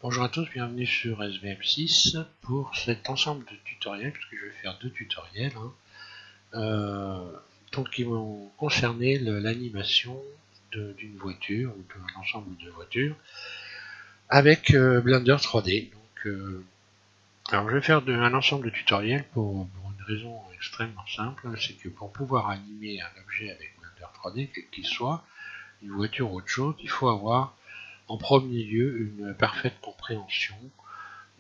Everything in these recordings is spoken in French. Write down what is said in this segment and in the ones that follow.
Bonjour à tous, bienvenue sur SVM6 pour cet ensemble de tutoriels, puisque je vais faire deux tutoriels, donc qui vont concerner l'animation d'une voiture ou d'un ensemble de voitures avec Blender 3D. Alors je vais faire un ensemble de tutoriels pour une raison extrêmement simple, c'est que pour pouvoir animer un objet avec Blender 3D, quel qu'il soit, une voiture ou autre chose, il faut avoir en premier lieu une parfaite compréhension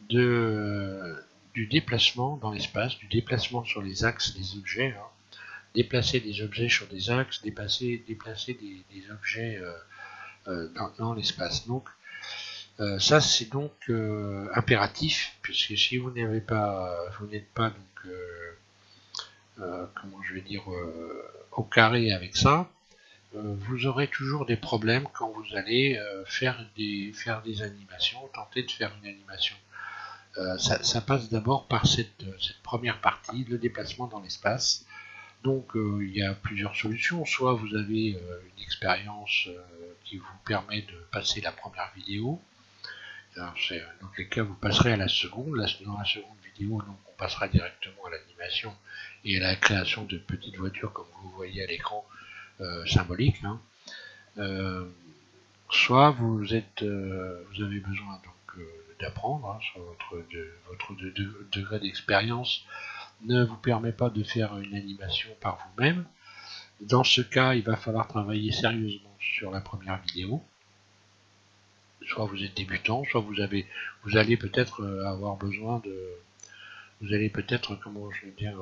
du déplacement dans l'espace, du déplacement sur les axes des objets, déplacer des objets sur des axes, déplacer des objets dans l'espace. Donc ça c'est donc impératif, puisque si vous n'êtes pas donc comment je vais dire au carré avec ça, vous aurez toujours des problèmes quand vous allez faire des animations, tenter de faire une animation. Ça passe d'abord par cette première partie, le déplacement dans l'espace. Donc il y a plusieurs solutions. Soit vous avez une expérience qui vous permet de passer la première vidéo. Alors, dans quel cas vous passerez à la seconde. Dans la seconde vidéo, donc, on passera directement à l'animation et à la création de petites voitures comme vous voyez à l'écran symbolique. Soit vous avez besoin donc d'apprendre, sur votre degré d'expérience ne vous permet pas de faire une animation par vous-même. Dans ce cas, il va falloir travailler sérieusement sur la première vidéo. Soit vous êtes débutant, soit vous allez peut-être avoir besoin vous allez peut-être, comment je veux dire,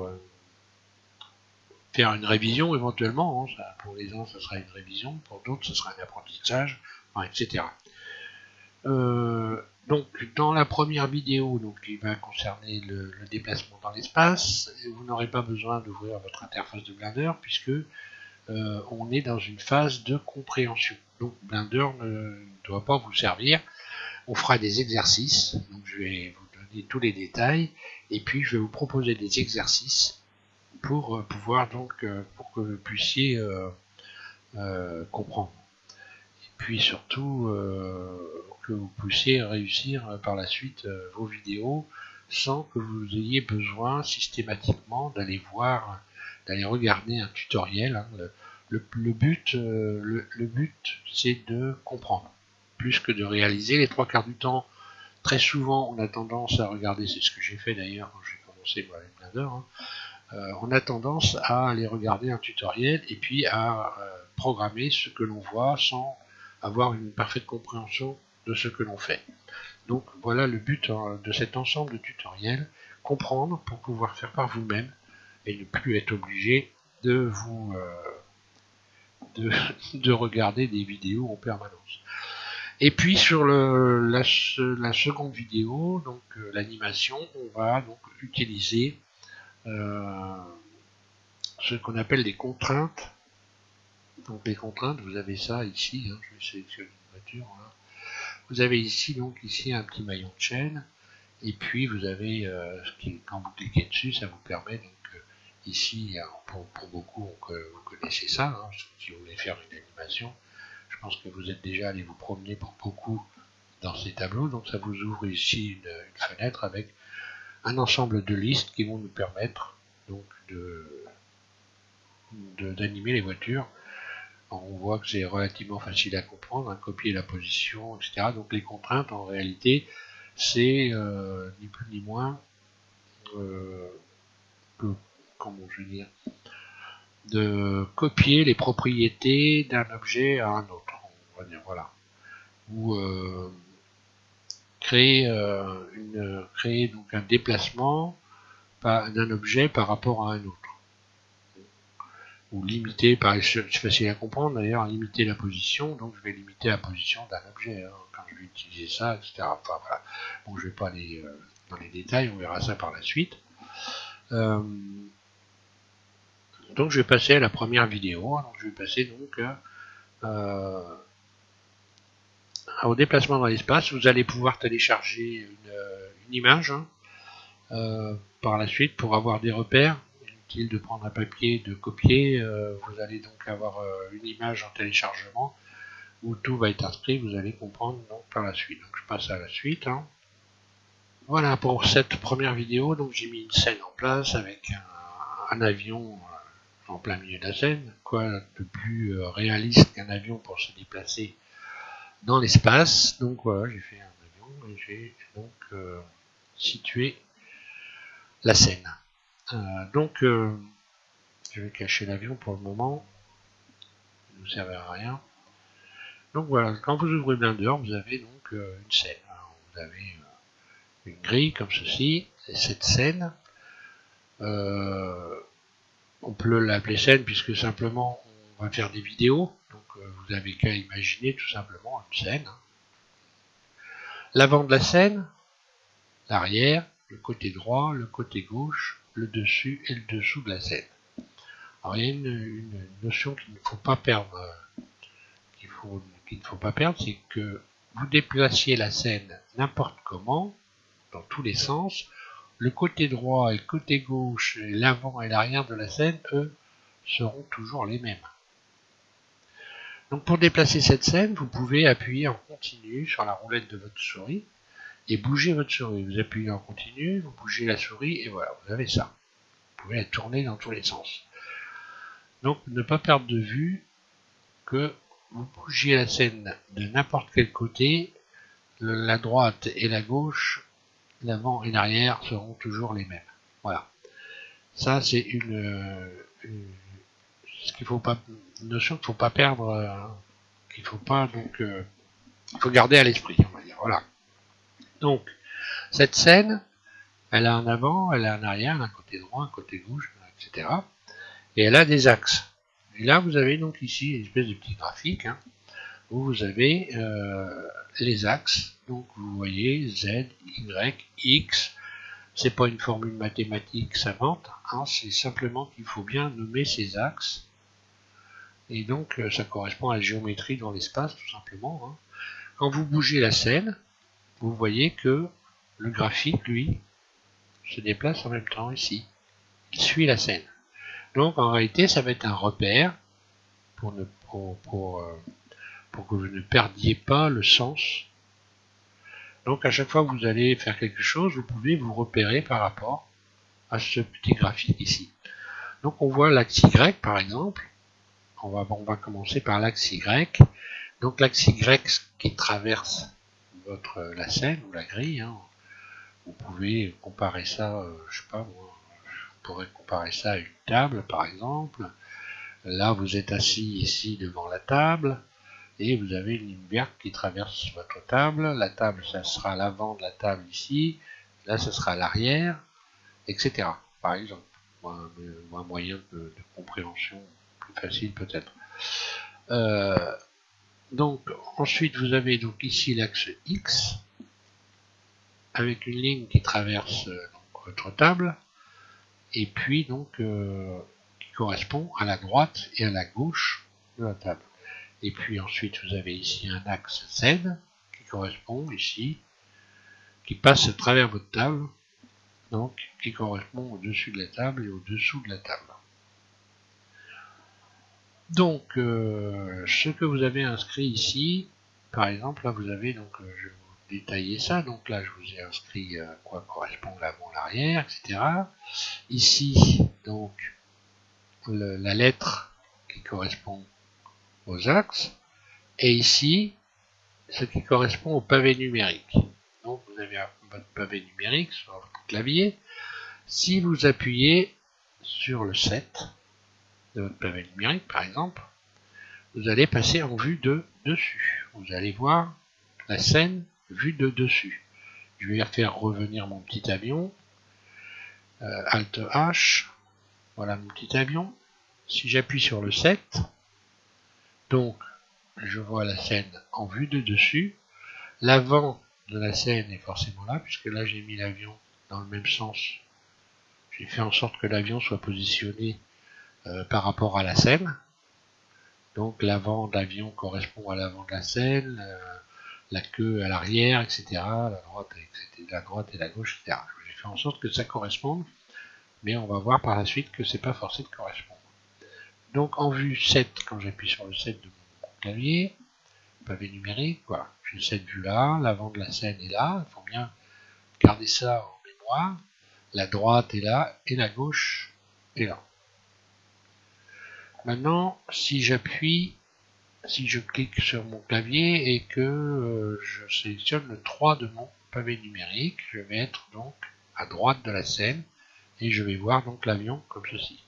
faire une révision éventuellement. Ça, pour les uns, ça sera une révision, pour d'autres, ce sera un apprentissage, etc. Donc dans la première vidéo, donc, qui va concerner le déplacement dans l'espace, vous n'aurez pas besoin d'ouvrir votre interface de Blender puisque on est dans une phase de compréhension. Donc Blender ne doit pas vous servir. On fera des exercices, donc je vais vous donner tous les détails et puis je vais vous proposer des exercices pour pouvoir donc pour que vous puissiez comprendre. Puis surtout que vous puissiez réussir par la suite vos vidéos sans que vous ayez besoin systématiquement d'aller regarder un tutoriel. Le but c'est de comprendre plus que de réaliser. Les trois quarts du temps, très souvent on a tendance à regarder, c'est ce que j'ai fait d'ailleurs quand j'ai commencé avec Blender, on a tendance à aller regarder un tutoriel et puis à programmer ce que l'on voit sans avoir une parfaite compréhension de ce que l'on fait. Donc voilà le but de cet ensemble de tutoriels, comprendre pour pouvoir faire par vous-même et ne plus être obligé de de regarder des vidéos en permanence. Et puis sur la seconde vidéo, donc l'animation, on va donc utiliser ce qu'on appelle des contraintes. Donc les contraintes, vous avez ça ici, je vais sélectionner une voiture, voilà. Vous avez ici donc ici un petit maillon de chaîne, et puis vous avez quand vous cliquez dessus, ça vous permet donc ici, pour beaucoup, vous connaissez ça, si vous voulez faire une animation, je pense que vous êtes déjà allé vous promener pour beaucoup dans ces tableaux, donc ça vous ouvre ici une fenêtre avec un ensemble de listes qui vont nous permettre donc d'animer les voitures. Alors, on voit que c'est relativement facile à comprendre, copier la position, etc. Donc les contraintes, en réalité, c'est ni plus ni moins que, comment je veux dire, de copier les propriétés d'un objet à un autre, on va dire, voilà. Ou créer donc un déplacement d'un objet par rapport à un autre. Ou limiter, c'est facile à comprendre d'ailleurs, limiter la position, donc je vais limiter la position d'un objet quand je vais utiliser ça, etc. Enfin voilà, bon je vais pas aller dans les détails, on verra ça par la suite. Donc je vais passer à la première vidéo, donc je vais passer donc au déplacement dans l'espace. Vous allez pouvoir télécharger une image par la suite pour avoir des repères. Inutile de prendre un papier, de copier, vous allez donc avoir une image en téléchargement où tout va être inscrit, vous allez comprendre donc par la suite. Donc je passe à la suite. Voilà pour cette première vidéo. Donc j'ai mis une scène en place avec un avion en plein milieu de la scène. Quoi de plus réaliste qu'un avion pour se déplacer dans l'espace. Donc voilà, j'ai fait un avion et j'ai donc situé la scène. Je vais cacher l'avion pour le moment. Ça ne nous servira à rien. Donc voilà, quand vous ouvrez Blender, vous avez donc une scène. Alors, vous avez une grille comme ceci, et cette scène, on peut l'appeler scène puisque simplement on va faire des vidéos. Donc vous avez qu'à imaginer tout simplement une scène. L'avant de la scène, l'arrière, le côté droit, le côté gauche, le dessus et le dessous de la scène. Alors il y a une notion qu'il ne faut pas perdre, c'est que vous déplaciez la scène n'importe comment, dans tous les sens. Le côté droit et le côté gauche, l'avant et l'arrière de la scène, eux, seront toujours les mêmes. Donc pour déplacer cette scène, vous pouvez appuyer en continu sur la roulette de votre souris et bouger votre souris. Vous appuyez en continu, vous bougez la souris et voilà, vous avez ça. Vous pouvez la tourner dans tous les sens. Donc ne pas perdre de vue que vous bougiez la scène de n'importe quel côté, la droite et la gauche, l'avant et l'arrière seront toujours les mêmes. Voilà. Ça c'est ce qu'il faut pas, une notion qu'il faut pas perdre, qu'il faut pas donc, il faut garder à l'esprit, on va dire. Voilà. Donc cette scène, elle a un avant, elle a un arrière, un côté droit, un côté gauche, etc. Et elle a des axes. Et là, vous avez donc ici une espèce de petit graphique où vous avez les axes. Donc vous voyez Z, Y, X. C'est pas une formule mathématique savante, c'est simplement qu'il faut bien nommer ces axes. Et donc ça correspond à la géométrie dans l'espace, tout simplement. Quand vous bougez la scène, vous voyez que le graphique, lui, se déplace en même temps ici. Il suit la scène. Donc en réalité, ça va être un repère pour que vous ne perdiez pas le sens. Donc à chaque fois que vous allez faire quelque chose, vous pouvez vous repérer par rapport à ce petit graphique ici. Donc on voit l'axe Y par exemple. On va commencer par l'axe Y. Donc l'axe Y qui traverse la scène ou la grille. Vous pouvez comparer ça, je sais pas moi, je pourrais comparer ça à une table par exemple. Là vous êtes assis ici devant la table. Et vous avez une ligne verte qui traverse votre table. La table, ça sera l'avant de la table ici. Là, ce sera l'arrière, etc. Par exemple. Un moyen de compréhension plus facile peut-être. Donc, ensuite, vous avez donc ici l'axe X, avec une ligne qui traverse donc, votre table, et puis donc qui correspond à la droite et à la gauche de la table. Et puis ensuite, vous avez ici un axe Z qui correspond ici, qui passe à travers votre table, donc qui correspond au-dessus de la table et au-dessous de la table. Donc, ce que vous avez inscrit ici, par exemple, là vous avez, donc je vais vous détailler ça, donc là je vous ai inscrit à quoi correspond l'avant, l'arrière, etc. Ici, donc, la lettre qui correspond aux axes, et ici, ce qui correspond au pavé numérique. Donc vous avez votre pavé numérique sur votre clavier. Si vous appuyez sur le 7 de votre pavé numérique, par exemple, vous allez passer en vue de dessus. Vous allez voir la scène vue de dessus. Je vais faire revenir mon petit avion. Alt H. Voilà mon petit avion. Si j'appuie sur le 7, donc je vois la scène en vue de dessus. L'avant de la scène est forcément là, puisque là j'ai mis l'avion dans le même sens. J'ai fait en sorte que l'avion soit positionné par rapport à la scène. Donc l'avant de l'avion correspond à l'avant de la scène, la queue à l'arrière, etc. La droite et la gauche, etc. J'ai fait en sorte que ça corresponde, mais on va voir par la suite que c'est pas forcé de correspondre. Donc en vue 7, quand j'appuie sur le 7 de mon clavier, pavé numérique. Voilà, j'ai cette vue-là, l'avant de la scène est là, il faut bien garder ça en mémoire. La droite est là et la gauche est là. Maintenant, si je clique sur mon clavier et que je sélectionne le 3 de mon pavé numérique, je vais être donc à droite de la scène et je vais voir donc l'avion comme ceci.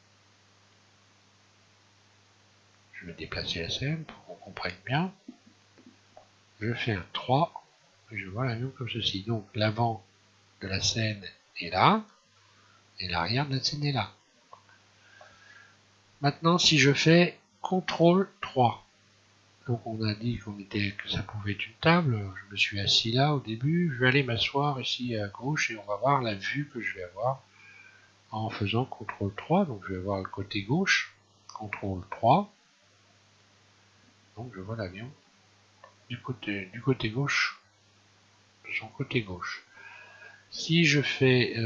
Je vais déplacer la scène pour qu'on comprenne bien. Je fais un 3 et je vois l'avion comme ceci. Donc l'avant de la scène est là et l'arrière de la scène est là. Maintenant, si je fais CTRL 3, donc on a dit que ça pouvait être une table, je me suis assis là au début, je vais aller m'asseoir ici à gauche et on va voir la vue que je vais avoir en faisant CTRL 3, donc je vais voir le côté gauche, CTRL 3, donc je vois l'avion du côté gauche, de son côté gauche. Si je fais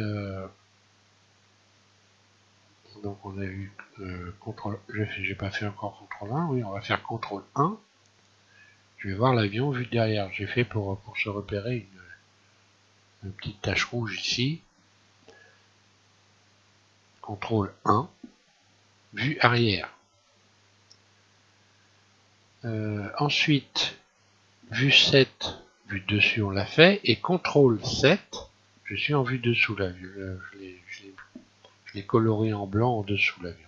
donc on a eu CTRL, j'ai pas fait encore CTRL 1, oui on va faire CTRL 1, je vais voir l'avion vu de derrière, j'ai fait pour se repérer une petite tache rouge ici, CTRL 1, vue arrière. Ensuite, vue 7, vue dessus on l'a fait, et CTRL 7, je suis en vue dessous là, je l'ai coloré en blanc en dessous l'avion.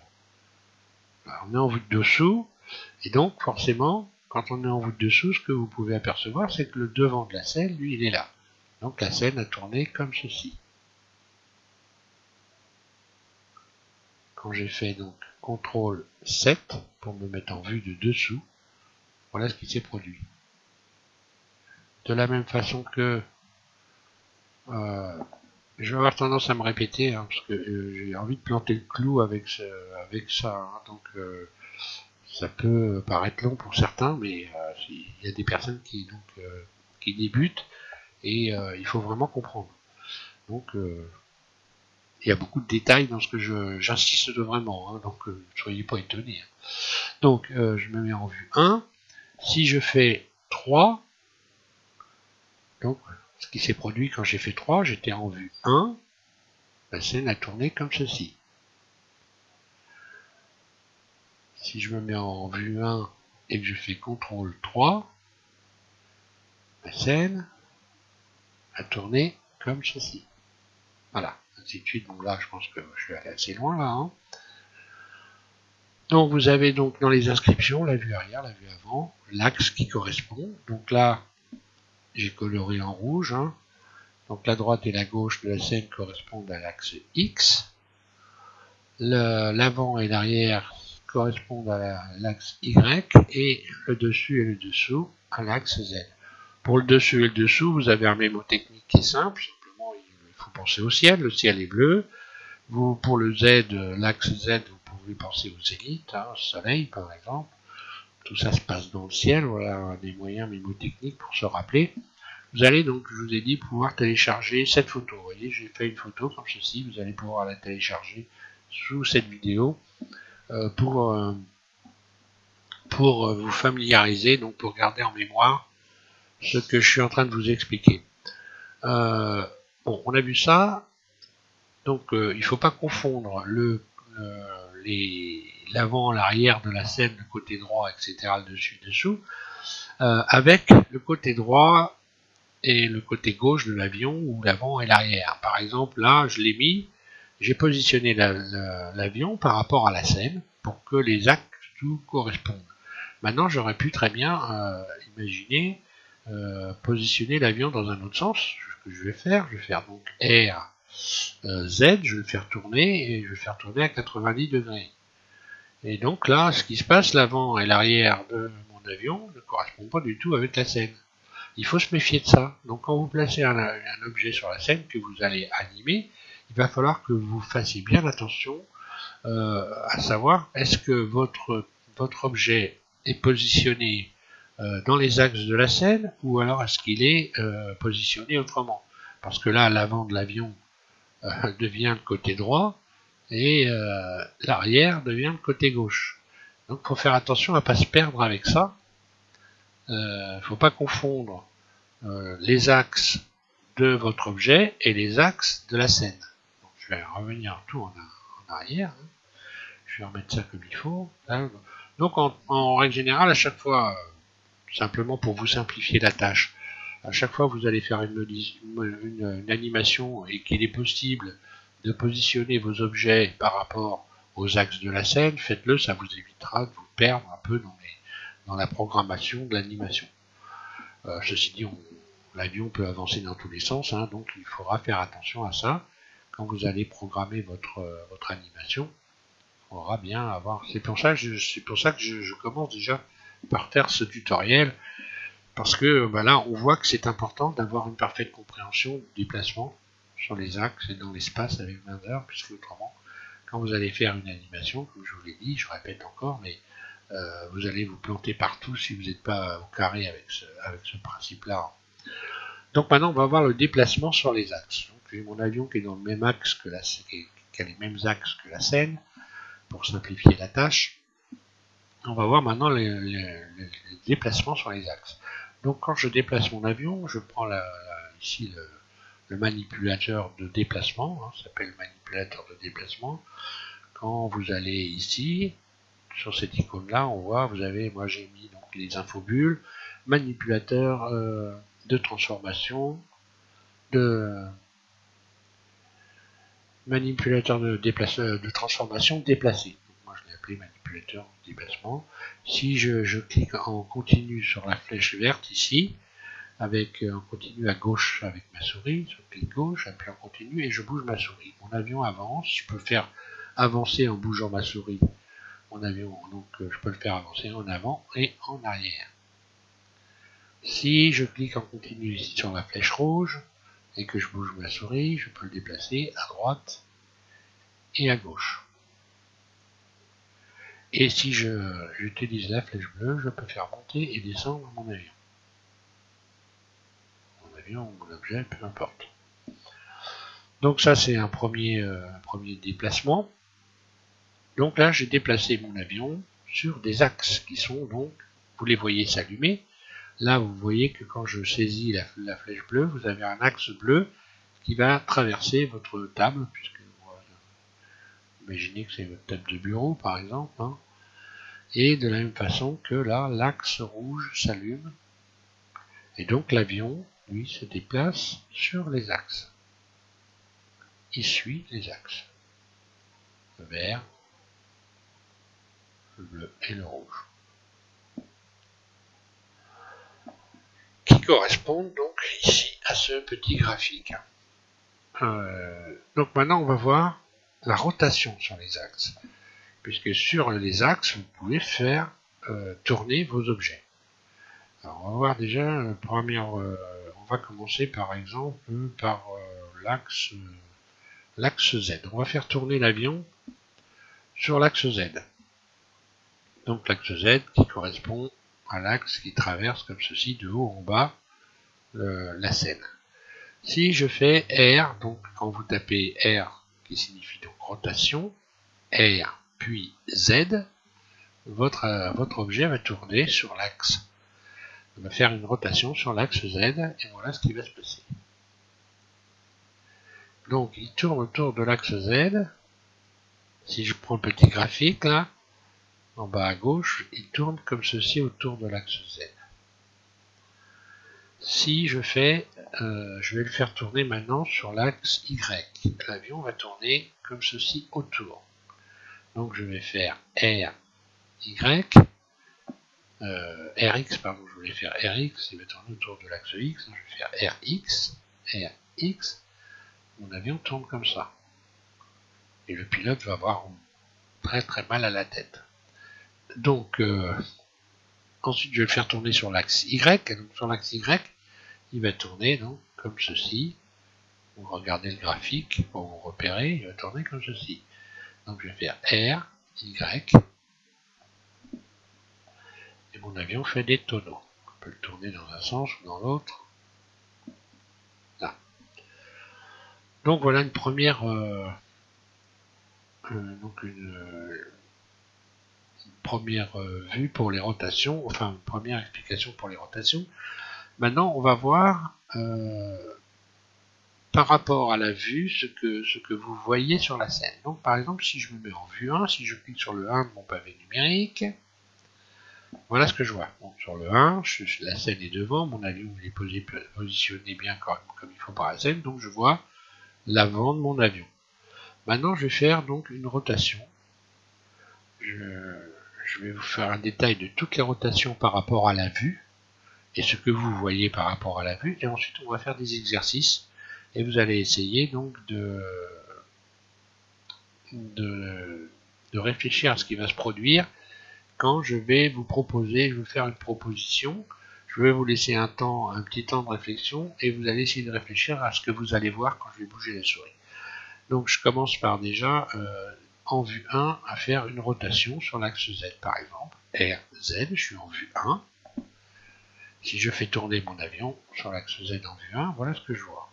On est en vue de dessous, et donc forcément, quand on est en vue de dessous, ce que vous pouvez apercevoir, c'est que le devant de la scène, lui, il est là. Donc la scène a tourné comme ceci. Quand j'ai fait donc CTRL 7 pour me mettre en vue de dessous, voilà ce qui s'est produit. De la même façon que je vais avoir tendance à me répéter, hein, parce que j'ai envie de planter le clou avec ça. Hein, donc ça peut paraître long pour certains, mais il y a des personnes qui débutent et il faut vraiment comprendre. Donc il y a beaucoup de détails dans ce que j'insiste vraiment, hein, donc ne soyez pas étonnés. Donc je me mets en vue 1. Si je fais 3, donc ce qui s'est produit quand j'ai fait 3, j'étais en vue 1, la scène a tourné comme ceci. Si je me mets en vue 1 et que je fais CTRL 3, la scène a tourné comme ceci. Voilà, ainsi de suite. Donc là, je pense que je suis allé assez loin là. Hein. Donc vous avez donc dans les inscriptions la vue arrière, la vue avant, l'axe qui correspond. Donc là, j'ai coloré en rouge. Hein. Donc la droite et la gauche de la scène correspondent à l'axe X. L'avant et l'arrière correspondent à l'axe Y et le dessus et le dessous à l'axe Z. Pour le dessus et le dessous, vous avez un mémotechnique qui est simple. Simplement, il faut penser au ciel. Le ciel est bleu. Pour le Z, l'axe Z, vous pouvez penser au zénith, hein, au soleil par exemple. Tout ça se passe dans le ciel. Voilà des moyens mémotechniques pour se rappeler. Vous allez donc, je vous ai dit, pouvoir télécharger cette photo. Vous voyez, j'ai fait une photo comme ceci. Vous allez pouvoir la télécharger sous cette vidéo pour vous familiariser, donc pour garder en mémoire ce que je suis en train de vous expliquer. Bon, on a vu ça. Donc il ne faut pas confondre l'avant, l'arrière de la scène, le côté droit, etc., le dessus, dessous, avec le côté droit et le côté gauche de l'avion ou l'avant et l'arrière. Par exemple, là, je l'ai mis, j'ai positionné l'avion par rapport à la scène pour que les axes tout correspondent. Maintenant, j'aurais pu très bien imaginer positionner l'avion dans un autre sens. Ce que je vais faire donc R, Z, je vais le faire tourner et je vais le faire tourner à 90 degrés. Et donc là, ce qui se passe, l'avant et l'arrière de mon avion ne correspondent pas du tout avec la scène. Il faut se méfier de ça. Donc quand vous placez un objet sur la scène que vous allez animer, il va falloir que vous fassiez bien attention à savoir est-ce que votre objet est positionné dans les axes de la scène ou alors est-ce qu'il est positionné autrement. Parce que là, l'avant de l'avion devient le côté droit et l'arrière devient le côté gauche. Donc il faut faire attention à ne pas se perdre avec ça. faut pas confondre les axes de votre objet et les axes de la scène. Donc, je vais revenir tout en arrière. Hein. Je vais remettre ça comme il faut. Là. Donc en règle générale, à chaque fois, simplement pour vous simplifier la tâche, à chaque fois que vous allez faire une animation et qu'il est possible de positionner vos objets par rapport aux axes de la scène, faites-le, ça vous évitera de vous perdre un peu dans la programmation de l'animation. Ceci dit, l'avion peut avancer dans tous les sens, hein, donc il faudra faire attention à ça. Quand vous allez programmer votre animation, il faudra bien avoir... C'est pour ça que je commence déjà par faire ce tutoriel, parce que là, on voit que c'est important d'avoir une parfaite compréhension du déplacement sur les axes et dans l'espace avec Blender, puisque autrement, quand vous allez faire une animation, comme je vous l'ai dit, je répète encore, mais vous allez vous planter partout si vous n'êtes pas au carré avec ce principe-là. Donc maintenant, on va voir le déplacement sur les axes. Donc j'ai mon avion qui est dans le même axe que qui a les mêmes axes que la scène, pour simplifier la tâche. On va voir maintenant les déplacements sur les axes. Donc quand je déplace mon avion, je prends ici le manipulateur de déplacement, hein, ça s'appelle manipulateur de déplacement. Quand vous allez ici, sur cette icône-là, on voit, moi j'ai mis donc les infobules, manipulateur de transformation, manipulateur de transformation déplacé. Donc, moi je l'ai appelé manipulateur de déplacement. Si je clique en continu sur la flèche verte ici, avec en continu à gauche avec ma souris, je clique gauche, j'appuie en continu et je bouge ma souris. Mon avion avance, je peux faire avancer en bougeant ma souris mon avion, donc je peux le faire avancer en avant et en arrière. Si je clique en continu ici sur la flèche rouge et que je bouge ma souris, je peux le déplacer à droite et à gauche. Et si j'utilise la flèche bleue, je peux faire monter et descendre mon avion. Mon avion ou mon objet, peu importe. Donc ça c'est un premier déplacement. Donc là j'ai déplacé mon avion sur des axes qui sont donc, vous les voyez s'allumer. Là vous voyez que quand je saisis la flèche bleue, vous avez un axe bleu qui va traverser votre table, puisque imaginez que c'est votre table de bureau par exemple, hein. Et de la même façon que là, l'axe rouge s'allume, et donc l'avion, lui, se déplace sur les axes. Il suit les axes. Le vert, le bleu et le rouge. Qui correspondent donc ici à ce petit graphique. Donc maintenant, on va voir la rotation sur les axes. Puisque sur les axes, vous pouvez faire tourner vos objets. Alors, on va voir déjà on va commencer par exemple par l'axe Z. On va faire tourner l'avion sur l'axe Z. Donc l'axe Z qui correspond à l'axe qui traverse comme ceci de haut en bas la scène. Si je fais R, donc quand vous tapez R qui signifie donc rotation, R puis Z, votre objet va tourner sur l'axe. On va faire une rotation sur l'axe Z et voilà ce qui va se passer. Donc il tourne autour de l'axe Z. Si je prends le petit graphique là, en bas à gauche, il tourne comme ceci autour de l'axe Z. Si je vais le faire tourner maintenant sur l'axe Y. L'avion va tourner comme ceci autour. Donc je vais faire R, Y, RX, pardon, je voulais faire RX, il va tourner autour de l'axe X, donc je vais faire RX, mon avion tourne comme ça. Et le pilote va avoir très très mal à la tête. Donc, ensuite je vais le faire tourner sur l'axe Y, et donc sur l'axe Y, il va tourner donc comme ceci. Vous regardez le graphique pour vous repérer, il va tourner comme ceci. Donc je vais faire R, Y, et mon avion fait des tonneaux. On peut le tourner dans un sens ou dans l'autre. Là. Donc voilà une première première vue pour les rotations, enfin une première explication pour les rotations. Maintenant, on va voir par rapport à la vue ce que vous voyez sur la scène. Donc par exemple, si je me mets en vue 1, si je clique sur le 1 de mon pavé numérique, voilà ce que je vois. Donc, sur le 1, la scène est devant, mon avion il est positionné bien comme il faut par la scène, donc je vois l'avant de mon avion. Maintenant, je vais faire donc une rotation. Je vais vous faire un détail de toutes les rotations par rapport à la vue et ce que vous voyez par rapport à la vue. Et ensuite, on va faire des exercices et vous allez essayer donc de réfléchir à ce qui va se produire quand je vais vous proposer, je vais vous faire une proposition. Je vais vous laisser un petit temps de réflexion et vous allez essayer de réfléchir à ce que vous allez voir quand je vais bouger la souris. Donc je commence par déjà en vue 1 à faire une rotation sur l'axe Z par exemple. RZ, je suis en vue 1. Si je fais tourner mon avion sur l'axe Z en vue 1, voilà ce que je vois.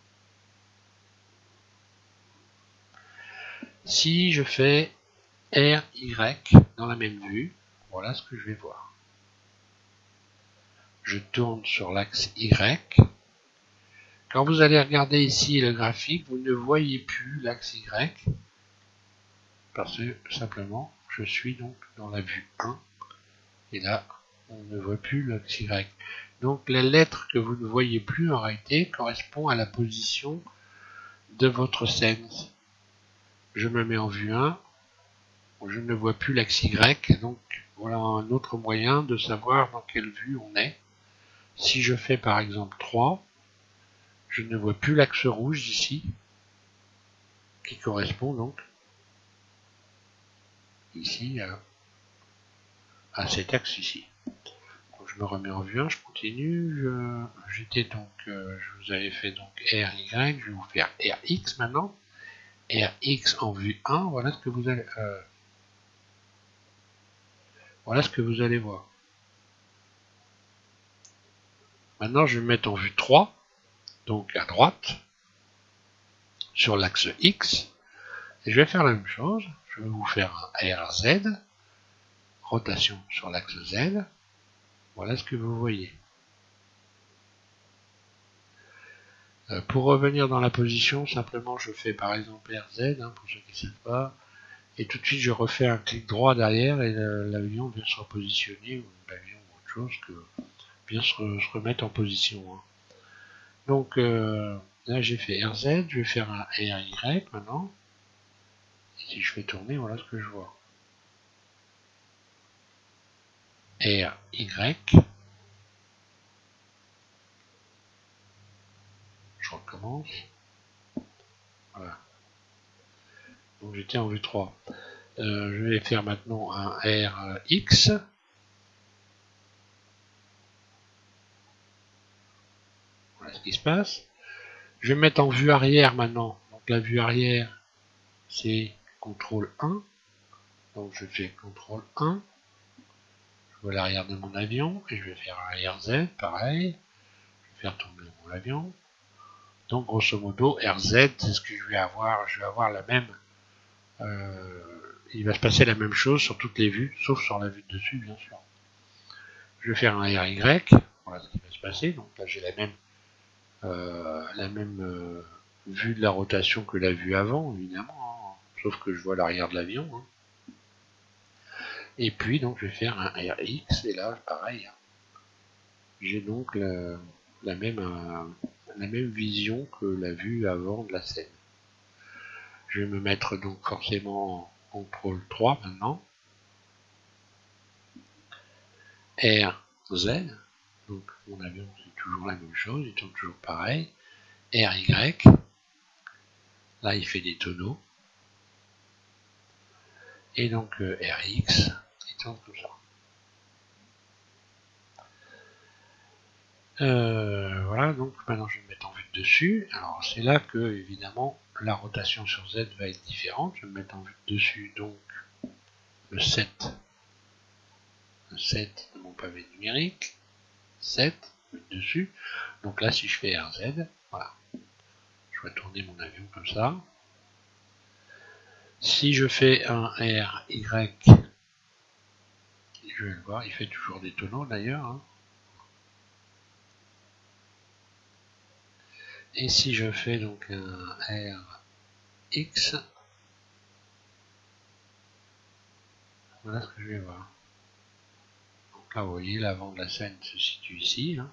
Si je fais RY dans la même vue, voilà ce que je vais voir. Je tourne sur l'axe Y. Quand vous allez regarder ici le graphique, vous ne voyez plus l'axe Y parce que simplement je suis donc dans la vue 1 et là on ne voit plus l'axe Y. Donc la lettre que vous ne voyez plus en réalité correspond à la position de votre scène. Je me mets en vue 1, je ne vois plus l'axe Y, donc voilà un autre moyen de savoir dans quelle vue on est. Si je fais par exemple 3, je ne vois plus l'axe rouge ici, qui correspond donc ici à cet axe ici. Donc je me remets en vue 1, je continue, j'étais donc, je vous avais fait donc RY, je vais vous faire RX maintenant. RX en vue 1, voilà ce que vous allez, voir. Maintenant je vais me mettre en vue 3, donc à droite, sur l'axe X, et je vais faire la même chose, je vais vous faire un RZ, rotation sur l'axe Z, voilà ce que vous voyez. Pour revenir dans la position, simplement je fais par exemple RZ, pour ceux qui ne savent pas, et tout de suite je refais un clic droit derrière et l'avion vient se repositionner, ou l'avion ou autre chose, que vient se remettre en position. Donc là j'ai fait RZ, je vais faire un RY maintenant, et si je fais tourner, voilà ce que je vois. RY, je recommence, voilà. Donc j'étais en vue 3. Je vais faire maintenant un RX. Voilà ce qui se passe. Je vais me mettre en vue arrière maintenant. Donc la vue arrière, c'est CTRL 1. Donc je fais CTRL 1. Je vois l'arrière de mon avion et je vais faire un RZ, pareil. Je vais faire tourner mon avion. Donc grosso modo, RZ, c'est ce que je vais avoir. Je vais avoir la même... il va se passer la même chose sur toutes les vues, sauf sur la vue de dessus, bien sûr. Je vais faire un RY. Voilà ce qui va se passer. Donc là, j'ai la même vue de la rotation que la vue avant, évidemment. Sauf que je vois l'arrière de l'avion. Et puis, donc, je vais faire un RX. Et là, pareil. J'ai donc la même vision que la vue avant de la scène. Je vais me mettre donc forcément en CTRL 3 maintenant. RZ. Donc mon avion c'est toujours la même chose, il tourne toujours pareil. RY. Là il fait des tonneaux. Et donc RX, il tourne comme ça. Voilà, donc maintenant je vais me mettre en vue de dessus. Alors c'est là que évidemment la rotation sur Z va être différente. Je vais me mettre en vue de dessus, donc le 7 de mon pavé numérique. 7, vue de dessus. Donc là si je fais RZ, voilà. Je vais tourner mon avion comme ça. Si je fais un RY, Je vais le voir, il fait toujours des tonneaux d'ailleurs. Hein. Et si je fais donc un RX, voilà ce que je vais voir. Donc là, vous voyez, l'avant de la scène se situe ici, hein,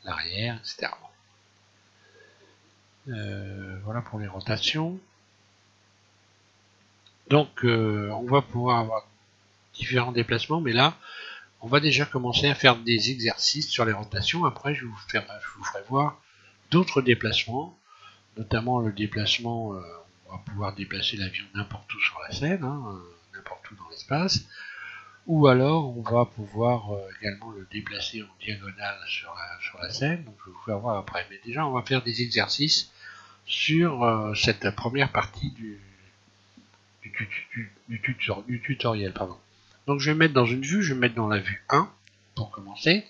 l'arrière, etc. Voilà pour les rotations. Donc, on va pouvoir avoir différents déplacements, mais là, on va déjà commencer à faire des exercices sur les rotations. Après, je vous ferai voir d'autres déplacements, notamment le déplacement, on va pouvoir déplacer l'avion n'importe où sur la scène, hein, n'importe où dans l'espace, ou alors on va pouvoir également le déplacer en diagonale sur la scène, donc je vais vous faire voir après. Mais déjà, on va faire des exercices sur cette première partie du tutoriel. Pardon. Donc je vais mettre dans une vue, je vais mettre dans la vue 1 pour commencer,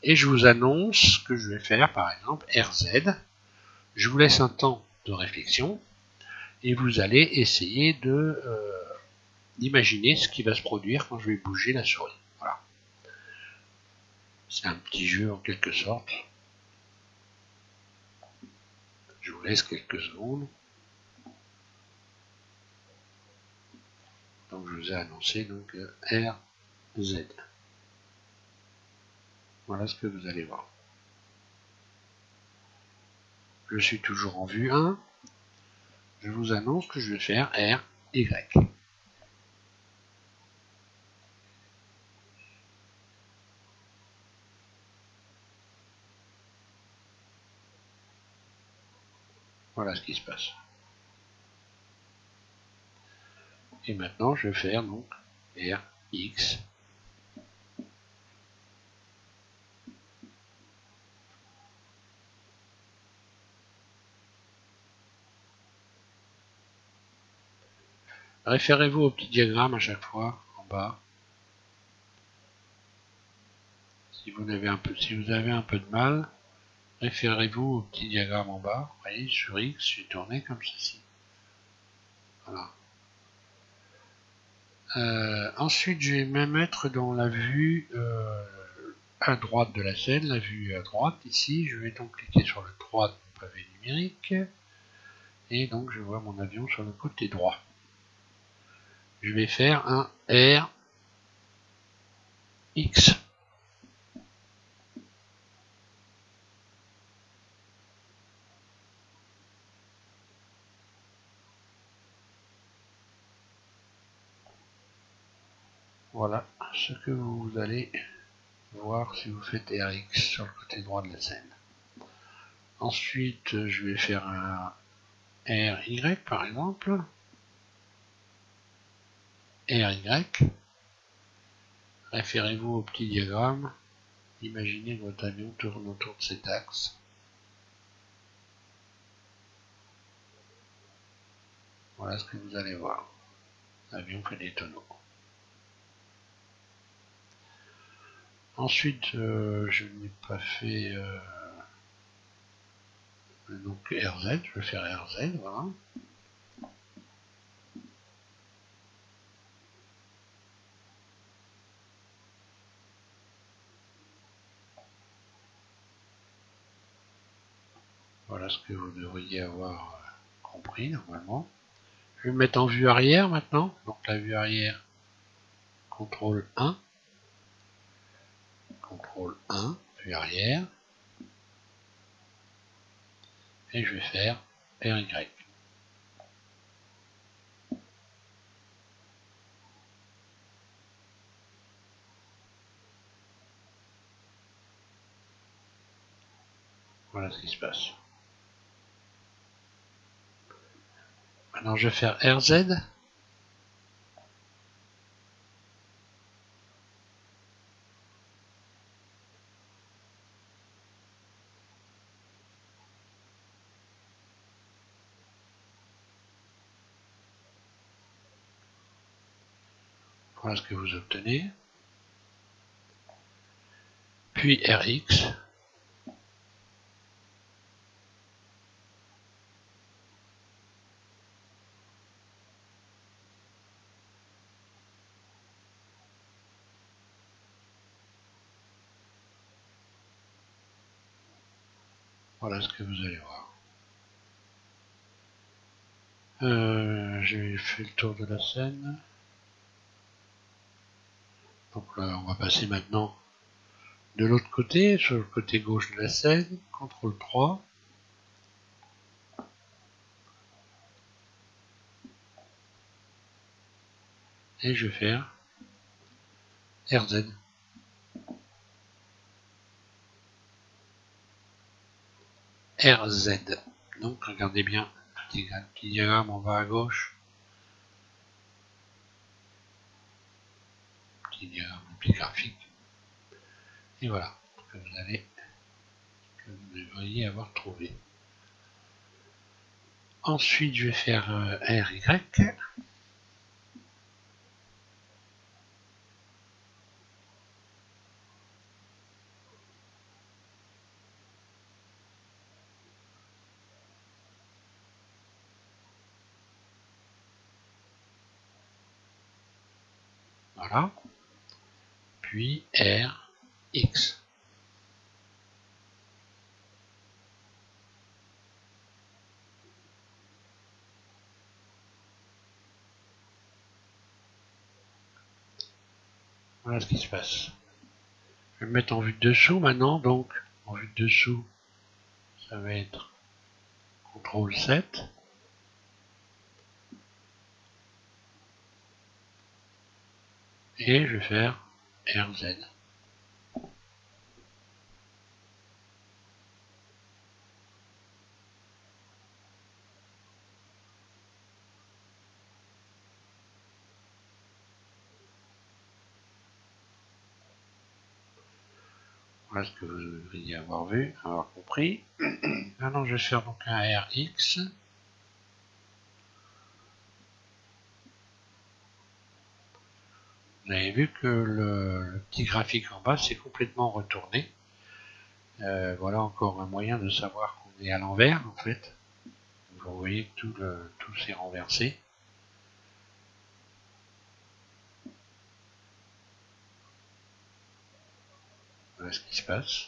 et je vous annonce que je vais faire par exemple RZ. Je vous laisse un temps de réflexion et vous allez essayer d'imaginer ce qui va se produire quand je vais bouger la souris. Voilà. C'est un petit jeu en quelque sorte. Je vous laisse quelques secondes. Donc je vous ai annoncé donc RZ. Voilà ce que vous allez voir. Je suis toujours en vue 1. Je vous annonce que je vais faire RY. Voilà ce qui se passe. Et maintenant, je vais faire donc RX. Référez-vous au petit diagramme à chaque fois en bas. Si vous avez un peu de mal, référez-vous au petit diagramme en bas. Vous voyez, sur X, je vais tourner comme ceci. Voilà. Ensuite, je vais me mettre dans la vue à droite de la scène, la vue à droite ici. Je vais donc cliquer sur le 3 de mon pavé numérique. Et donc, je vois mon avion sur le côté droit. Je vais faire un RX. Voilà ce que vous allez voir si vous faites RX sur le côté droit de la scène. Ensuite, je vais faire un RY par exemple. RY. Référez-vous au petit diagramme. Imaginez que votre avion tourne autour de cet axe. Voilà ce que vous allez voir. L'avion fait des tonneaux. Ensuite, je n'ai pas fait donc RZ. Je vais faire RZ, voilà. Voilà ce que vous devriez avoir compris normalement. Je vais me mettre en vue arrière maintenant. Donc la vue arrière, CTRL 1. CTRL 1, vue arrière. Et je vais faire RY. Voilà ce qui se passe. Maintenant je vais faire RZ. Voilà ce que vous obtenez. Puis RX. Voilà ce que vous allez voir. J'ai fait le tour de la scène. Donc là, on va passer maintenant de l'autre côté, sur le côté gauche de la scène. CTRL 3. Et je vais faire RZ. RZ. Donc regardez bien, petit diagramme en bas à gauche. Petit diagramme, petit graphique. Et voilà, que vous devriez avoir trouvé. Ensuite, je vais faire RY. Voilà. Puis RX. Voilà ce qui se passe. Je vais me mettre en vue de dessous maintenant, donc en vue de dessous, ça va être CTRL 7. Et je vais faire RZ. Voilà ce que vous devriez avoir vu, avoir compris. Maintenant, je vais faire donc un RX. Vous avez vu que le petit graphique en bas s'est complètement retourné. Voilà encore un moyen de savoir qu'on est à l'envers en fait. Vous voyez que tout s'est renversé. Voilà ce qui se passe.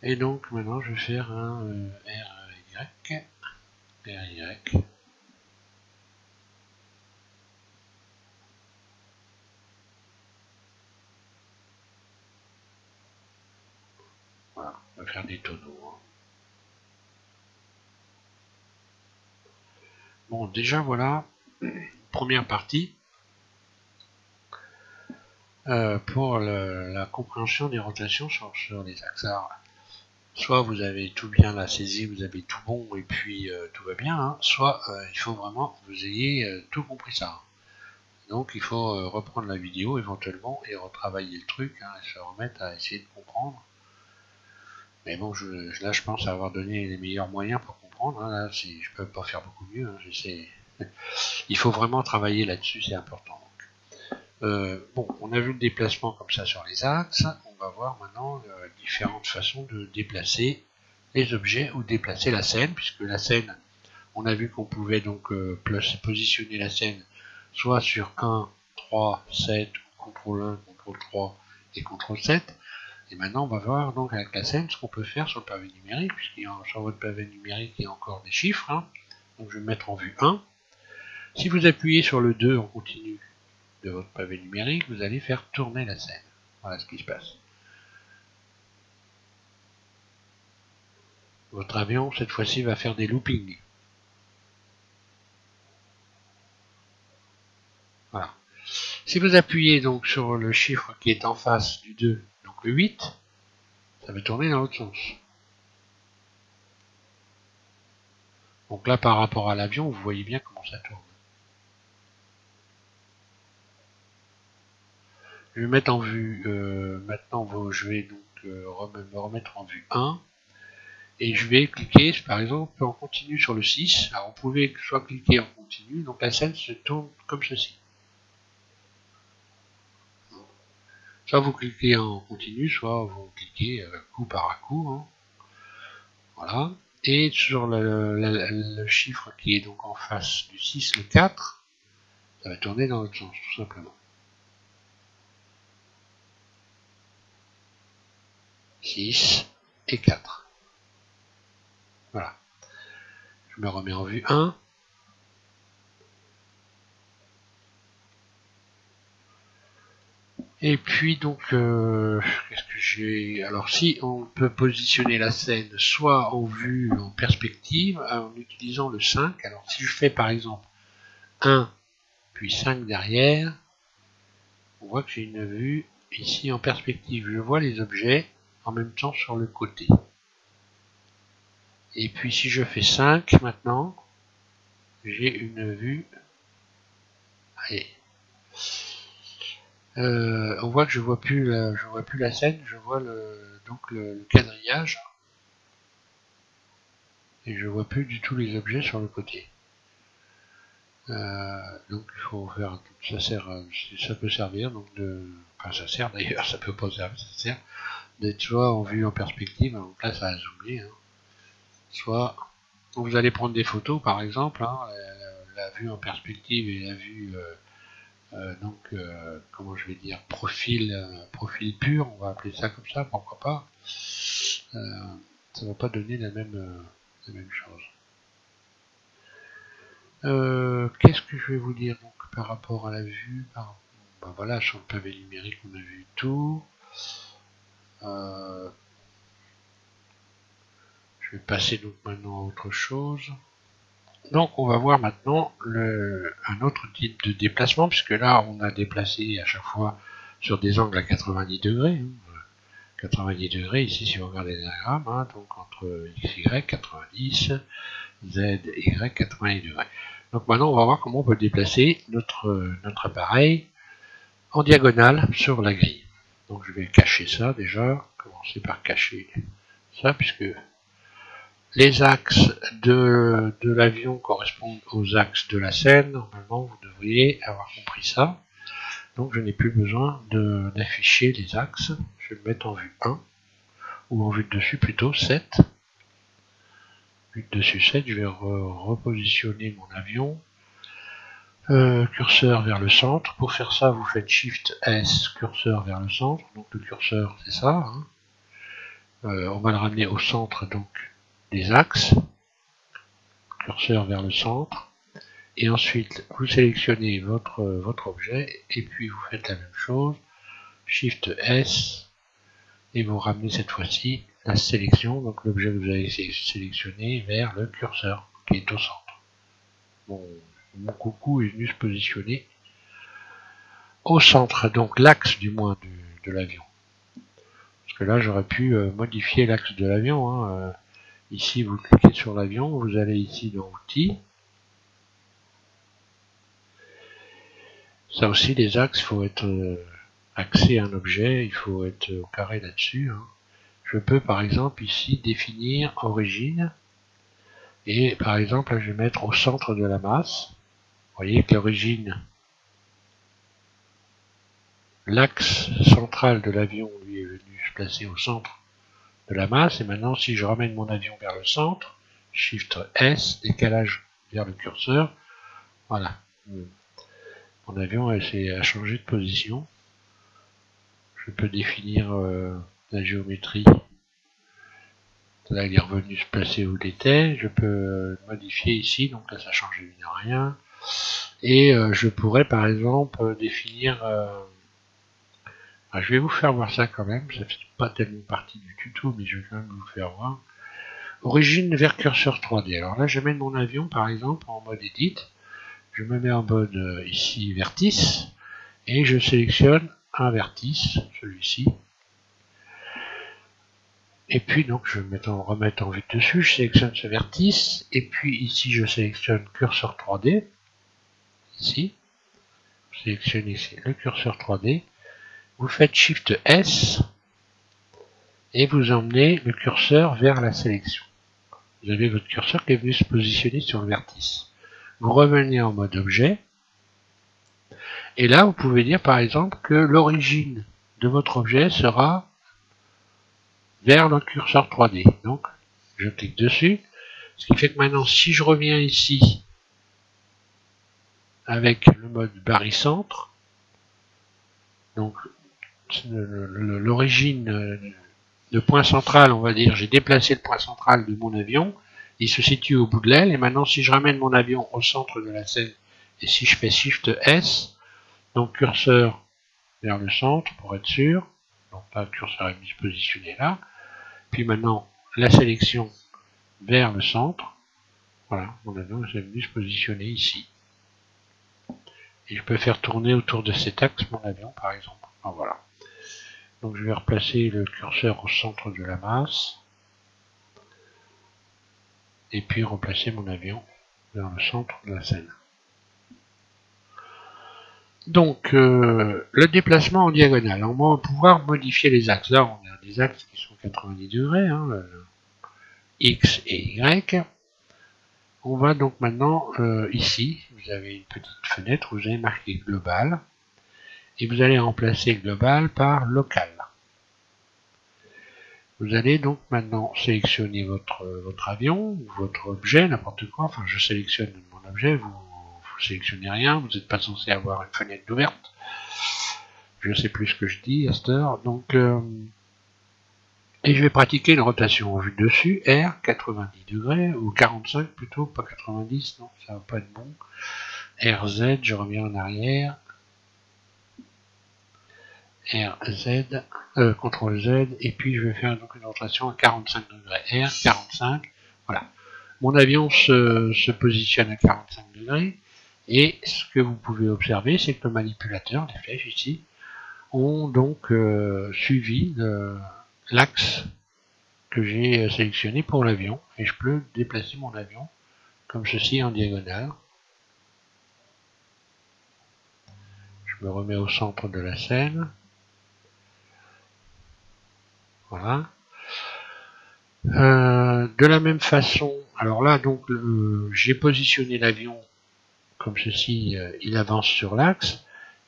Et donc maintenant je vais faire un RY. RY. Voilà, on va faire des tonneaux. Hein. Bon, déjà voilà, première partie pour la compréhension des rotations sur les axes. Alors, soit vous avez tout bien la saisie, vous avez tout bon et puis tout va bien, hein, soit il faut vraiment que vous ayez tout compris ça. Donc il faut reprendre la vidéo éventuellement et retravailler le truc, hein, et se remettre à essayer de comprendre. Mais bon, là je pense avoir donné les meilleurs moyens pour comprendre. Hein, là, je peux pas faire beaucoup mieux. Hein, il faut vraiment travailler là-dessus, c'est important. Bon, on a vu le déplacement comme ça sur les axes. On va voir maintenant différentes façons de déplacer les objets ou déplacer la scène, puisque la scène, on a vu qu'on pouvait donc positionner la scène soit sur 1, 3, 7, CTRL 1, CTRL 3 et CTRL 7. Et maintenant, on va voir donc avec la scène ce qu'on peut faire sur le pavé numérique, puisqu'il y a sur votre pavé numérique il y a encore des chiffres. Hein. Donc je vais mettre en vue 1. Si vous appuyez sur le 2 en continu de votre pavé numérique, vous allez faire tourner la scène. Voilà ce qui se passe. Votre avion, cette fois-ci, va faire des loopings. Voilà. Si vous appuyez donc sur le chiffre qui est en face du 2, donc le 8, ça va tourner dans l'autre sens. Donc là, par rapport à l'avion, vous voyez bien comment ça tourne. Je vais mettre en vue, maintenant je vais donc me remettre en vue 1, et je vais cliquer, par exemple, en continu sur le 6. Alors vous pouvez soit cliquer en continu, donc la scène se tourne comme ceci. Soit vous cliquez en continu, soit vous cliquez coup par coup. Hein. Voilà. Et sur le chiffre qui est donc en face du 6, le 4, ça va tourner dans l'autre sens, tout simplement. 6 et 4. Voilà. Je me remets en vue 1. Et puis donc, qu'est-ce que j'ai? Alors si on peut positionner la scène soit en vue en perspective en utilisant le 5. Alors si je fais par exemple 1 puis 5 derrière, on voit que j'ai une vue ici en perspective. Je vois les objets en même temps sur le côté. Et puis si je fais 5 maintenant, j'ai une vue. Allez. On voit que je vois plus la scène, je vois donc le quadrillage et je vois plus du tout les objets sur le côté. Donc il faut faire, ça peut servir donc enfin ça sert d'ailleurs, ça peut pas servir, ça sert d'être soit en vue en perspective, donc là ça a zoomé, hein, soit vous allez prendre des photos par exemple, hein, la vue en perspective et la vue comment je vais dire, profil pur, on va appeler ça comme ça, pourquoi pas. Ça va pas donner la même chose. Qu'est-ce que je vais vous dire donc par rapport à la vue, ben voilà, sur le pavé numérique on a vu tout. Je vais passer donc maintenant à autre chose. Donc on va voir maintenant un autre type de déplacement, puisque là on a déplacé à chaque fois sur des angles à 90 degrés. Hein. 90 degrés ici si vous regardez le diagramme, hein, donc entre x, y 90, z, y 90 degrés. Donc maintenant on va voir comment on peut déplacer notre appareil en diagonale sur la grille. Donc je vais cacher ça déjà, commencer par cacher ça, puisque les axes de l'avion correspondent aux axes de la scène. Normalement, vous devriez avoir compris ça. Donc, je n'ai plus besoin d'afficher les axes. Je vais le mettre en vue 1, ou en vue de dessus plutôt, 7. Vue de dessus 7, je vais repositionner mon avion. Curseur vers le centre. Pour faire ça, vous faites Shift S, curseur vers le centre. Donc, le curseur, c'est ça. Hein. On va le ramener au centre donc des axes. Curseur vers le centre. Et ensuite, vous sélectionnez votre objet et puis vous faites la même chose, Shift S, et vous ramenez cette fois-ci la sélection, donc l'objet que vous avez sélectionné vers le curseur qui est au centre. Mon coucou est venu se positionner au centre, donc l'axe du moins de l'avion. Parce que là, j'aurais pu modifier l'axe de l'avion. Hein. Ici, vous cliquez sur l'avion, vous allez ici dans Outils. Ça aussi, les axes, il faut être axé à un objet, il faut être au carré là-dessus. Hein. Je peux par exemple ici définir origine, et par exemple là, je vais mettre au centre de la masse. Vous voyez que l'origine, l'axe central de l'avion, lui, est venu se placer au centre de la masse, et maintenant si je ramène mon avion vers le centre, Shift S, décalage vers le curseur, voilà. Mon avion a changé de position. Je peux définir la géométrie. Là, il est revenu se placer où il était. Je peux modifier ici, donc là, ça change évidemment rien. Et je pourrais, par exemple, définir... je vais vous faire voir ça quand même. Ça fait pas tellement partie du tuto, mais je vais quand même vous faire voir. Origine vers curseur 3D. Alors là, je mets mon avion, par exemple, en mode Edit. Je me mets en mode, ici, vertice. Et je sélectionne un vertice, celui-ci. Et puis donc je vais remettre en vue dessus, je sélectionne ce vertice, et puis ici je sélectionne curseur 3D, ici, je sélectionne ici le curseur 3D, vous faites Shift S, et vous emmenez le curseur vers la sélection. Vous avez votre curseur qui est venu se positionner sur le vertice. Vous revenez en mode objet, et là vous pouvez dire par exemple que l'origine de votre objet sera vers le curseur 3D. Donc je clique dessus, ce qui fait que maintenant si je reviens ici avec le mode barycentre, donc l'origine le point central, on va dire, j'ai déplacé le point central de mon avion, il se situe au bout de l'aile, et maintenant si je ramène mon avion au centre de la scène, et si je fais Shift S, donc curseur vers le centre pour être sûr, donc là le curseur est positionné là, puis maintenant la sélection vers le centre, voilà, mon avion est venu se positionner ici. Et je peux faire tourner autour de cet axe mon avion par exemple. Alors, voilà. Donc je vais replacer le curseur au centre de la masse. Et puis replacer mon avion vers le centre de la scène. Donc le déplacement en diagonale. On va pouvoir modifier les axes. Là on a des axes qui sont 90 degrés, hein, X et Y. On va donc maintenant ici, vous avez une petite fenêtre, vous avez marqué global. Et vous allez remplacer global par local. Vous allez donc maintenant sélectionner votre avion, ou votre objet, n'importe quoi. Enfin, je sélectionne mon objet, vous sélectionnez rien, vous n'êtes pas censé avoir une fenêtre ouverte. Je ne sais plus ce que je dis à cette heure. Donc, et je vais pratiquer une rotation en vue dessus, R, 90 degrés, ou 45 plutôt, pas 90, non, ça va pas être bon. RZ, je reviens en arrière. RZ, CTRL Z, et puis je vais faire donc une rotation à 45 degrés. R, 45, voilà. Mon avion se positionne à 45 degrés, et ce que vous pouvez observer, c'est que le manipulateur, les flèches ici, ont donc suivi l'axe que j'ai sélectionné pour l'avion, et je peux déplacer mon avion comme ceci en diagonale. Je me remets au centre de la scène. Voilà. De la même façon, alors là donc j'ai positionné l'avion comme ceci, il avance sur l'axe,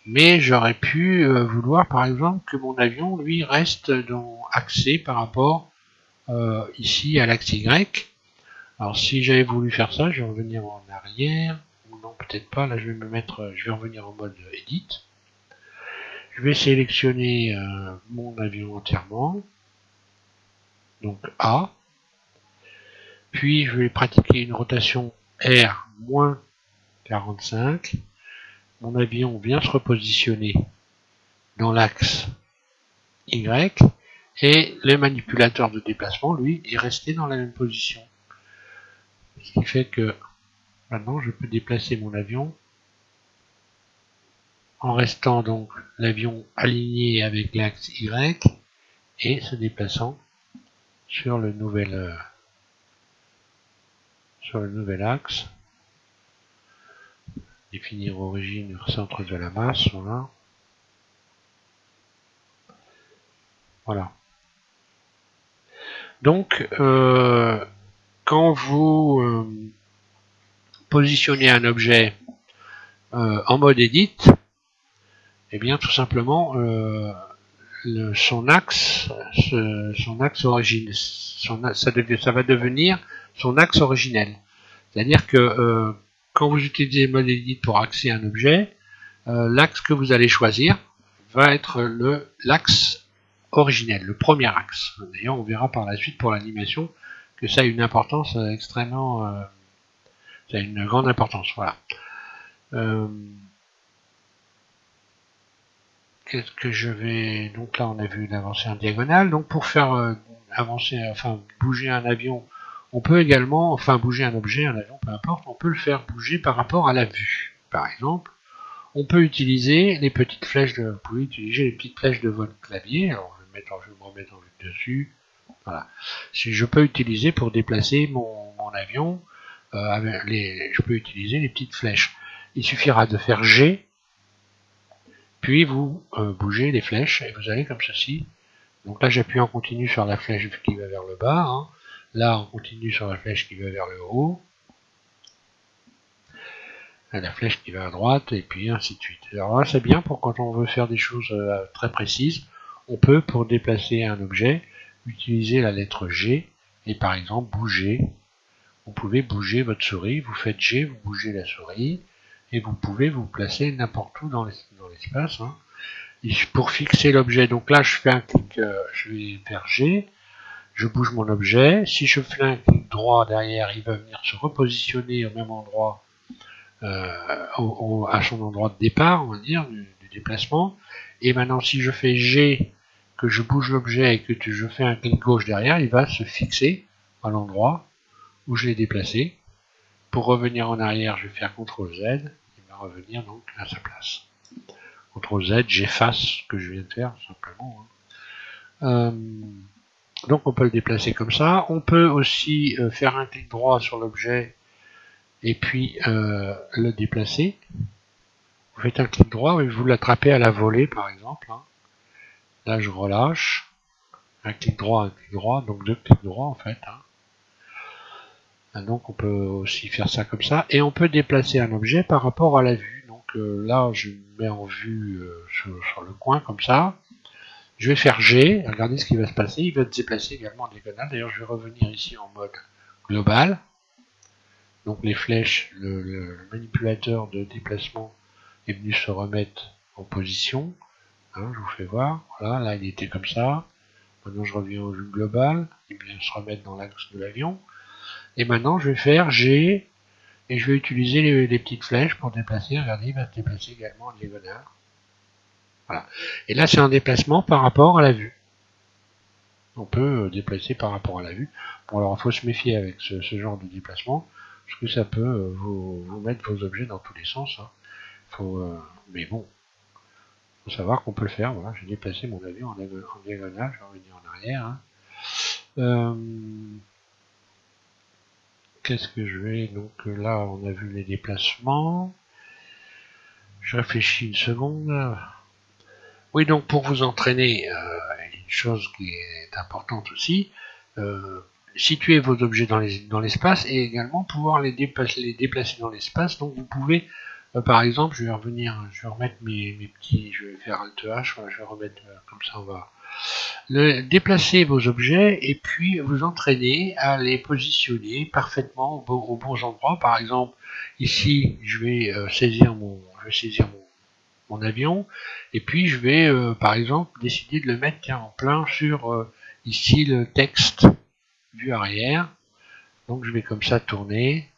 mais j'aurais pu vouloir par exemple que mon avion lui reste axé par rapport ici à l'axe Y. Alors si j'avais voulu faire ça, je vais revenir en arrière, ou non peut-être pas, là je vais revenir en mode Edit. Je vais sélectionner mon avion entièrement, donc A. Puis je vais pratiquer une rotation R moins 45. Mon avion vient se repositionner dans l'axe Y. Et le manipulateur de déplacement, lui, est resté dans la même position. Ce qui fait que maintenant je peux déplacer mon avion en restant donc l'avion aligné avec l'axe Y et se déplaçant sur le nouvel axe. Définir origine, centre de la masse, voilà. Voilà. Donc, quand vous positionnez un objet en mode edit, eh bien tout simplement son axe origine, ça va devenir son axe originel. C'est-à-dire que quand vous utilisez le mode edit pour axer un objet, l'axe que vous allez choisir va être l'axe originel, le premier axe. D'ailleurs, on verra par la suite pour l'animation que ça a une importance extrêmement, ça a une grande importance. Voilà. Qu'est-ce que je vais... Donc là, on a vu l'avancer en diagonale. Donc pour faire bouger un avion, on peut également, bouger un objet, un avion, peu importe, on peut le faire bouger par rapport à la vue. Par exemple, on peut utiliser les petites flèches vous pouvez utiliser les petites flèches de votre clavier. Alors je vais me remettre en vue dessus. Voilà. Je peux utiliser pour déplacer mon avion, je peux utiliser les petites flèches. Il suffira de faire G, puis vous bougez les flèches et vous allez comme ceci. Donc là j'appuie en continu sur la flèche qui va vers le bas. Hein. Là on continue sur la flèche qui va vers le haut. La flèche qui va à droite et puis ainsi de suite. Alors là c'est bien pour quand on veut faire des choses très précises. On peut, pour déplacer un objet, utiliser la lettre G et par exemple bouger. Vous pouvez bouger votre souris, vous faites G, vous bougez la souris et vous pouvez vous placer n'importe où dans l'espace. Hein. pour fixer l'objet. Donc là, je fais un clic, je vais faire G, je bouge mon objet. Si je fais un clic droit derrière, il va venir se repositionner au même endroit, à son endroit de départ, on va dire, du déplacement. Et maintenant, si je fais G, que je bouge l'objet et que je fais un clic gauche derrière, il va se fixer à l'endroit où je l'ai déplacé. Pour revenir en arrière, je vais faire CTRL Z, il va revenir donc à sa place. CTRL Z, j'efface ce que je viens de faire, simplement. Donc on peut le déplacer comme ça. On peut aussi faire un clic droit sur l'objet et puis le déplacer. Vous faites un clic droit et vous l'attrapez à la volée, par exemple. Là, je relâche. Un clic droit, donc 2 clics droits en fait. Donc on peut aussi faire ça comme ça. Et on peut déplacer un objet par rapport à la vue. Donc là, je me mets en vue sur le coin comme ça. Je vais faire G. Regardez ce qui va se passer. Il va se déplacer également en diagonale. D'ailleurs, je vais revenir ici en mode global. Donc les flèches, le manipulateur de déplacement est venu se remettre en position. Je vous fais voir. Voilà, là il était comme ça. Maintenant je reviens en vue globale. Il vient se remettre dans l'axe de l'avion. Et maintenant je vais faire G. Et je vais utiliser les petites flèches pour déplacer. Regardez, il va se déplacer également en diagonale. Voilà. Et là c'est un déplacement par rapport à la vue. On peut déplacer par rapport à la vue. Bon alors il faut se méfier avec ce genre de déplacement. Parce que ça peut vous mettre vos objets dans tous les sens. Mais bon, il faut savoir qu'on peut le faire. Voilà, j'ai déplacé mon avion en diagonale, je vais revenir en arrière. Qu'est-ce que je vais... Donc là, on a vu les déplacements. Je réfléchis une seconde. Oui, donc pour vous entraîner, une chose qui est importante aussi, situer vos objets dans l'espace et également pouvoir les déplacer dans l'espace. Donc vous pouvez, par exemple, je vais remettre mes petits, je vais faire Alt H, voilà, je vais remettre comme ça, on va déplacer vos objets et puis vous entraîner à les positionner parfaitement aux bons endroits. Par exemple, ici, je vais saisir mon avion et puis je vais par exemple décider de le mettre en plein sur ici le texte vue arrière. Donc je vais comme ça tourner.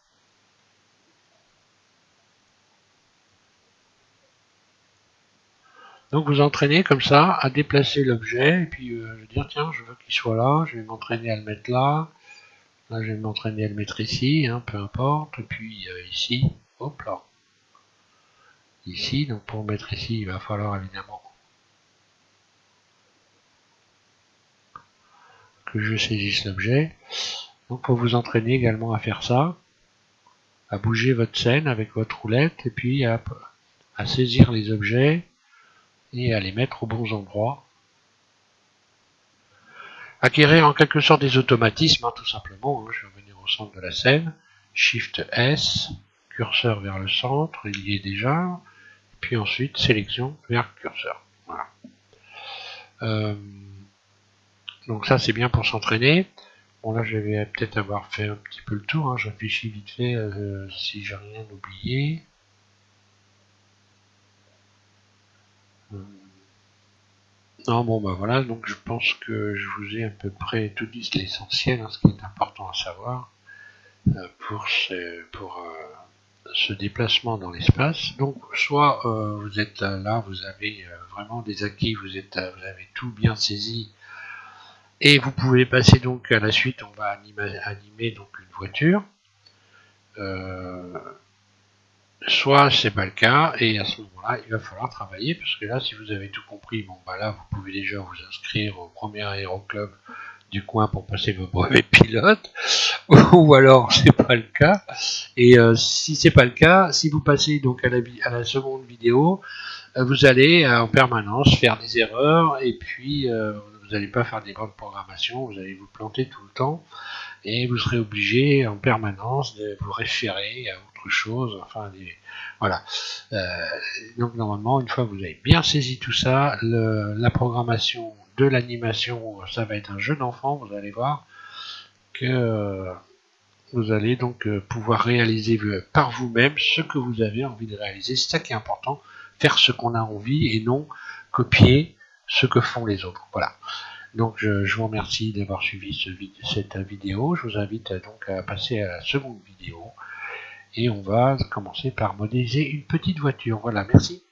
Donc vous entraînez comme ça à déplacer l'objet et puis je vais dire tiens je veux qu'il soit là, je vais m'entraîner à le mettre là. Là je vais m'entraîner à le mettre ici, peu importe. Et puis ici, hop là. Ici, donc pour le mettre ici, il va falloir évidemment que je saisisse l'objet. Donc pour vous entraîner également à faire ça, à bouger votre scène avec votre roulette et puis à saisir les objets et à les mettre aux bons endroits. Acquérir en quelque sorte des automatismes, tout simplement. Je vais revenir au centre de la scène, Shift S, curseur vers le centre, il y est déjà, puis ensuite sélection vers le curseur. Voilà. Donc ça c'est bien pour s'entraîner. Bon là je vais peut-être avoir fait un petit peu le tour, je réfléchis vite fait si j'ai rien oublié. Non bon bah voilà, donc je pense que je vous ai à peu près tout dit l'essentiel, ce qui est important à savoir pour ce déplacement dans l'espace. Donc soit vous êtes là, vous avez vraiment des acquis, vous avez tout bien saisi et vous pouvez passer donc à la suite. On va animer donc une voiture. Soit c'est pas le cas et à ce moment-là il va falloir travailler parce que là si vous avez tout compris, bon bah là vous pouvez déjà vous inscrire au premier aéroclub du coin pour passer vos brevets pilotes ou alors c'est pas le cas. Et si c'est pas le cas, si vous passez donc à la seconde vidéo, vous allez en permanence faire des erreurs et puis vous n'allez pas faire des grandes programmations, vous allez vous planter tout le temps et vous serez obligé en permanence de vous référer à autre chose. Enfin, voilà. Donc normalement, une fois que vous avez bien saisi tout ça, la programmation de l'animation, ça va être un jeu d'enfant. Vous allez voir que vous allez donc pouvoir réaliser par vous-même ce que vous avez envie de réaliser. C'est ça qui est important, faire ce qu'on a envie et non copier ce que font les autres. Voilà. Donc je vous remercie d'avoir suivi cette vidéo. Je vous invite donc à passer à la seconde vidéo. Et on va commencer par modéliser une petite voiture. Voilà, merci.